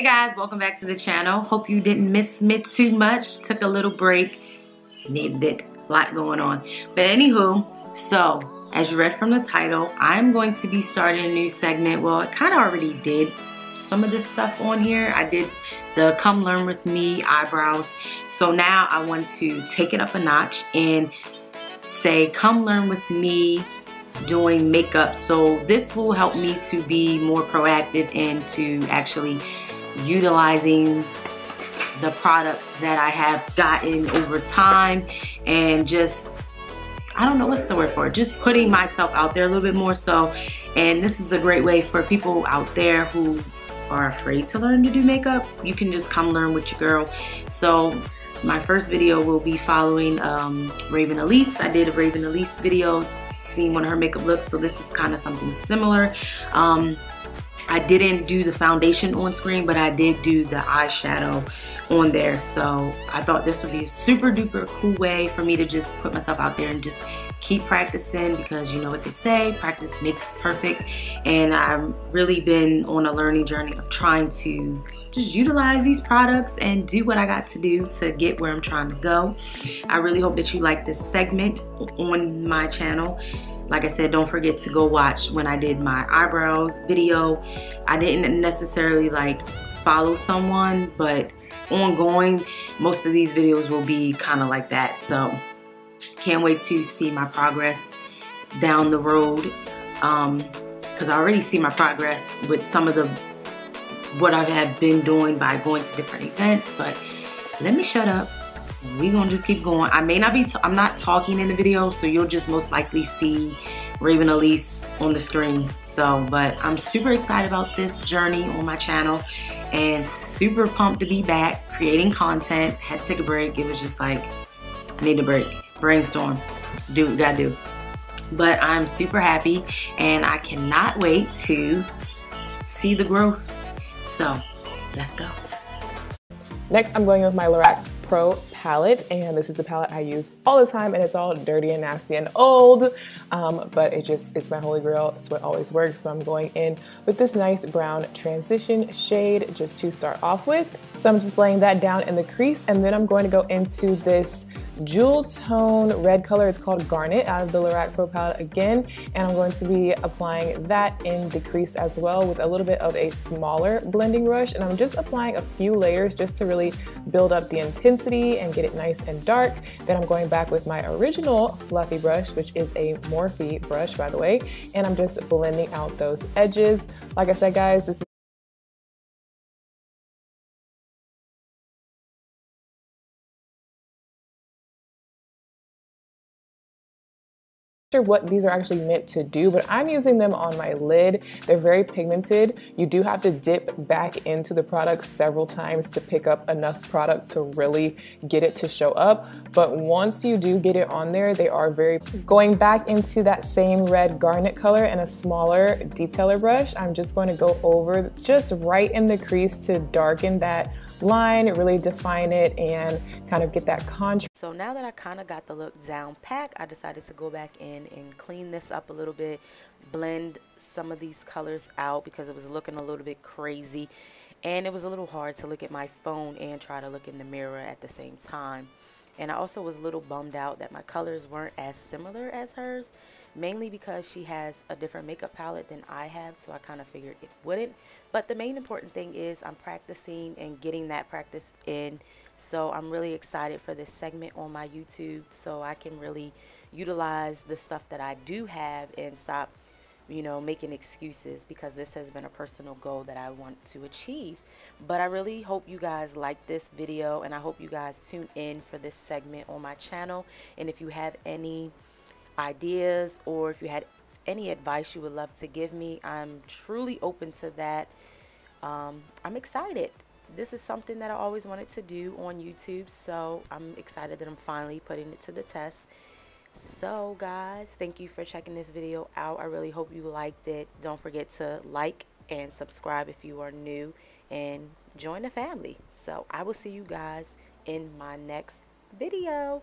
Hey guys, welcome back to the channel. Hope you didn't miss me too much. Took a little break. Needed it. A lot going on. But anywho, so as you read from the title, I'm going to be starting a new segment. Well, I kind of already did some of this stuff on here. I did the Come Learn With Me eyebrows. So now I want to take it up a notch and say come learn with me doing makeup. So this will help me to be more proactive and to actually utilizing the products that I have gotten over time, and just, I don't know what's the word for it, just putting myself out there a little bit more so. And this is a great way for people out there who are afraid to learn to do makeup. You can just come learn with your girl. So my first video will be following Raven Elyse. I did a Raven Elyse video, seeing one of her makeup looks, so this is kind of something similar. I didn't do the foundation on screen, but I did do the eyeshadow on there. So I thought this would be a super duper cool way for me to just put myself out there and just keep practicing, because you know what they say, practice makes perfect. And I've really been on a learning journey of trying to just utilize these products and do what I got to do to get where I'm trying to go. I really hope that you like this segment on my channel. Like I said, don't forget to go watch when I did my eyebrows video. I didn't necessarily like follow someone, but ongoing, most of these videos will be kind of like that. So can't wait to see my progress down the road, because I already see my progress with some of the what I have been doing by going to different events. But let me shut up. We gonna just keep going. I may not be, I'm not talking in the video, so you'll just most likely see Raven Elyse on the screen. So, but I'm super excited about this journey on my channel and super pumped to be back creating content. Had to take a break. It was just like, I need a break. Brainstorm. Do what we gotta do. But I'm super happy and I cannot wait to see the growth. So, let's go. Next, I'm going with my Lorac Pro palette, and this is the palette I use all the time, and it's all dirty and nasty and old, but it's my holy grail. It's what always works. So I'm going in with this nice brown transition shade just to start off with. So I'm just laying that down in the crease, and then I'm going to go into this jewel tone red color. It's called Garnet, out of the Lorac Pro palette again, and I'm going to be applying that in the crease as well with a little bit of a smaller blending brush, and I'm just applying a few layers just to really build up the intensity and get it nice and dark. Then I'm going back with my original fluffy brush, which is a Morphe brush, by the way, and I'm just blending out those edges. Like I said, guys, this is sure what these are actually meant to do, but I'm using them on my lid. They're very pigmented. You do have to dip back into the product several times to pick up enough product to really get it to show up. But once you do get it on there, they are very... Going back into that same red garnet color and a smaller detailer brush, I'm just going to go over just right in the crease to darken that line, really define it, and kind of get that contrast. So now that I kind of got the look down pat, I decided to go back in and clean this up a little bit, blend some of these colors out because it was looking a little bit crazy, and it was a little hard to look at my phone and try to look in the mirror at the same time. And I also was a little bummed out that my colors weren't as similar as hers, mainly because she has a different makeup palette than I have, so I kind of figured it wouldn't. But the main important thing is I'm practicing and getting that practice in. So I'm really excited for this segment on my YouTube, so I can really utilize the stuff that I do have and stop, you know, making excuses, because this has been a personal goal that I want to achieve. But I really hope you guys like this video, and I hope you guys tune in for this segment on my channel. And if you have any ideas or if you had any advice you would love to give me, I'm truly open to that. I'm excited. This is something that I always wanted to do on YouTube, so I'm excited that I'm finally putting it to the test. So guys, thank you for checking this video out. I really hope you liked it. Don't forget to like and subscribe if you are new, and join the family. So I will see you guys in my next video.